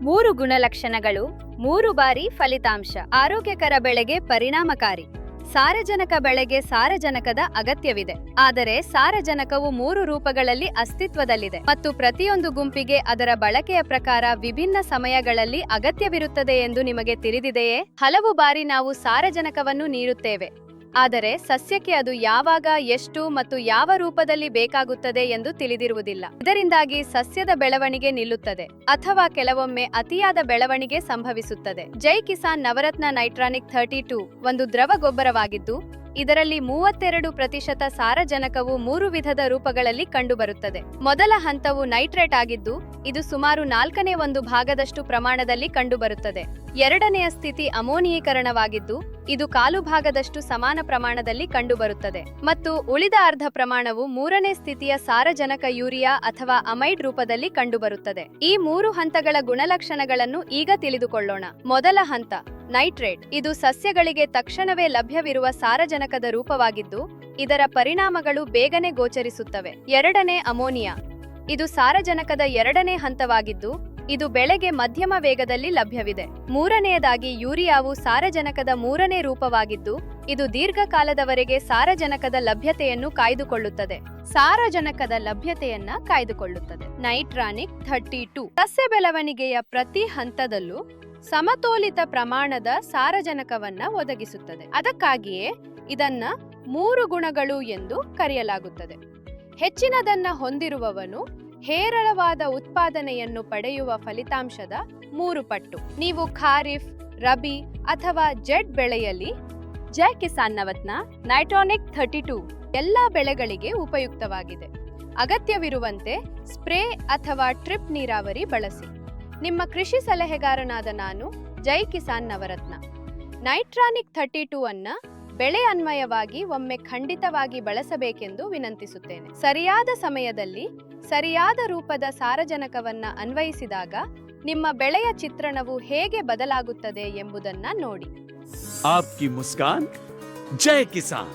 3 ಗುಣಲಕ್ಷಣಗಳು, 3 ಬಾರಿ ಫಲಿತಾಂಶ. ಆರೋಗ್ಯಕರ ಬೆಳೆಗೆ ಪರಿಣಾಮಕಾರಿ. ಸಾರಜನಕ ಬೆಳೆಗೆ ಸಾರಜನಕದ ಅಗತ್ಯವಿದೆ. ಆದರೆ ಸಾರಜನಕವು 3 ರೂಪಗಳಲ್ಲಿ ಅಸ್ತಿತ್ವದಲ್ಲಿದೆ ಮತ್ತು ಪ್ರತಿಯೊಂದು ಗುಂಪಿಗೆ ಅದರ ಬಳಕೆಯ ಪ್ರಕಾರ ವಿಭಿನ್ನ ಸಮಯಗಳಲ್ಲಿ ಅಗತ್ಯವಿರುತ್ತದೆ ಎಂದು ನಿಮಗೆ ತಿಳಿದಿದೆಯೇ? ಹಲವು ಬಾರಿ ನಾವು ಸಾರಜನಕವನ್ನು ನೀಡುತ್ತೇವೆ, ಆದರೆ ಸಸ್ಯಕ್ಕೆ ಅದು ಯಾವಾಗ, ಎಷ್ಟು ಮತ್ತು ಯಾವ ರೂಪದಲ್ಲಿ ಬೇಕಾಗುತ್ತದೆ ಎಂದು ತಿಳಿದಿರುವುದಿಲ್ಲ. ಇದರಿಂದಾಗಿ ಸಸ್ಯದ ಬೆಳವಣಿಗೆ ನಿಲ್ಲುತ್ತದೆ ಅಥವಾ ಕೆಲವೊಮ್ಮೆ ಅತಿಯಾದ ಬೆಳವಣಿಗೆ ಸಂಭವಿಸುತ್ತದೆ. ಜೈ ಕಿಸಾನ್ ನವರತ್ನ ನೈಟ್ರಾನಿಕ್ 32 ಒಂದು ದ್ರವ ಗೊಬ್ಬರವಾಗಿದ್ದು, ಇದರಲ್ಲಿ 32% ಸಾರಜನಕವು 3 ವಿಧದ ರೂಪಗಳಲ್ಲಿ ಕಂಡುಬರುತ್ತದೆ. ಮೊದಲ ಹಂತವು ನೈಟ್ರೇಟ್ ಆಗಿದ್ದು, ಇದು ಸುಮಾರು 1/4 ಭಾಗದಷ್ಟು ಪ್ರಮಾಣದಲ್ಲಿ ಕಂಡುಬರುತ್ತದೆ. ಎರಡನೆಯ ಸ್ಥಿತಿ ಅಮೋನಿಯೀಕರಣವಾಗಿದ್ದು, ಇದು 1/4 ಭಾಗದಷ್ಟು ಸಮಾನ ಪ್ರಮಾಣದಲ್ಲಿ ಕಂಡುಬರುತ್ತದೆ. ಮತ್ತು ಉಳಿದ ಅರ್ಧ ಪ್ರಮಾಣವು 3ನೇ ಸ್ಥಿತಿಯ ಸಾರಜನಕ ಯೂರಿಯಾ ಅಥವಾ ಅಮೈಡ್ ರೂಪದಲ್ಲಿ ಕಂಡುಬರುತ್ತದೆ. ಈ 3 ಹಂತಗಳ ಗುಣಲಕ್ಷಣಗಳನ್ನು ಈಗ ತಿಳಿದುಕೊಳ್ಳೋಣ. ಮೊದಲ ಹಂತ ನೈಟ್ರೇಟ್. ಇದು ಸಸ್ಯಗಳಿಗೆ ತಕ್ಷಣವೇ ಲಭ್ಯವಿರುವ ಸಾರಜನಕದ ರೂಪವಾಗಿದ್ದು, ಇದರ ಪರಿಣಾಮಗಳು ಬೇಗನೆ ಗೋಚರಿಸುತ್ತವೆ. ಎರಡನೇ ಅಮೋನಿಯಾ. ಇದು ಸಾರಜನಕದ ಎರಡನೇ ಹಂತವಾಗಿದ್ದು, ಇದು ಬೆಳೆಗೆ ಮಧ್ಯಮ ವೇಗದಲ್ಲಿ ಲಭ್ಯವಿದೆ. ಮೂರನೆಯದಾಗಿ ಯೂರಿಯಾವು ಸಾರಜನಕದ 3ನೇ ರೂಪವಾಗಿದ್ದು, ಇದು ದೀರ್ಘಕಾಲದವರೆಗೆ ಸಾರಜನಕದ ಲಭ್ಯತೆಯನ್ನು ಕಾಯ್ದುಕೊಳ್ಳುತ್ತದೆ. ನೈಟ್ರಾನಿಕ್ 32 ಸಸ್ಯ ಬೆಳವಣಿಗೆಯ ಪ್ರತಿ ಹಂತದಲ್ಲೂ ಸಮತೋಲಿತ ಪ್ರಮಾಣದ ಸಾರಜನಕವನ್ನ ಒದಗಿಸುತ್ತದೆ. ಅದಕ್ಕಾಗಿಯೇ ಇದನ್ನ 3 ಗುಣಗಳು ಎಂದು ಕರೆಯಲಾಗುತ್ತದೆ. ಹೆಚ್ಚಿನದನ್ನ ಹೊಂದಿರುವವನು ಹೇರಳವಾದ ಉತ್ಪಾದನೆಯನ್ನು ಪಡೆಯುವ ಫಲಿತಾಂಶದ 3 ಪಟ್ಟು. ನೀವು ಖಾರಿಫ್, ರಬಿ ಅಥವಾ ಜೆಡ್ ಬೆಳೆಯಲ್ಲಿ ಜೈ ಕಿಸಾನ್ ನವರತ್ನ ನೈಟ್ರಾನಿಕ್ 32 ಎಲ್ಲಾ ಬೆಳೆಗಳಿಗೆ ಉಪಯುಕ್ತವಾಗಿದೆ. ಅಗತ್ಯವಿರುವಂತೆ ಸ್ಪ್ರೇ ಅಥವಾ ಟ್ರಿಪ್ ನೀರಾವರಿ ಬಳಸಿ. ನಿಮ್ಮ ಕೃಷಿ ಸಲಹೆಗಾರನಾದ ನಾನು, ಜೈ ಕಿಸಾನ್ ನವರತ್ನ. ನೈಟ್ರಾನಿಕ್ 32 ಅನ್ನ ಬೆಳೆ ಅನ್ವಯವಾಗಿ ಒಮ್ಮೆ ಖಂಡಿತವಾಗಿ ಬಳಸಬೇಕೆಂದು ವಿನಂತಿಸುತ್ತೇನೆ. ಸರಿಯಾದ ಸಮಯದಲ್ಲಿ ಸರಿಯಾದ ರೂಪದ ಸಾರಜನಕವನ್ನ ಅನ್ವಯಿಸಿದಾಗ ನಿಮ್ಮ ಬೆಳೆಯ ಚಿತ್ರಣವು ಹೇಗೆ ಬದಲಾಗುತ್ತದೆ ಎಂಬುದನ್ನ ನೋಡಿ. आपकी मुस्कान जय किसान।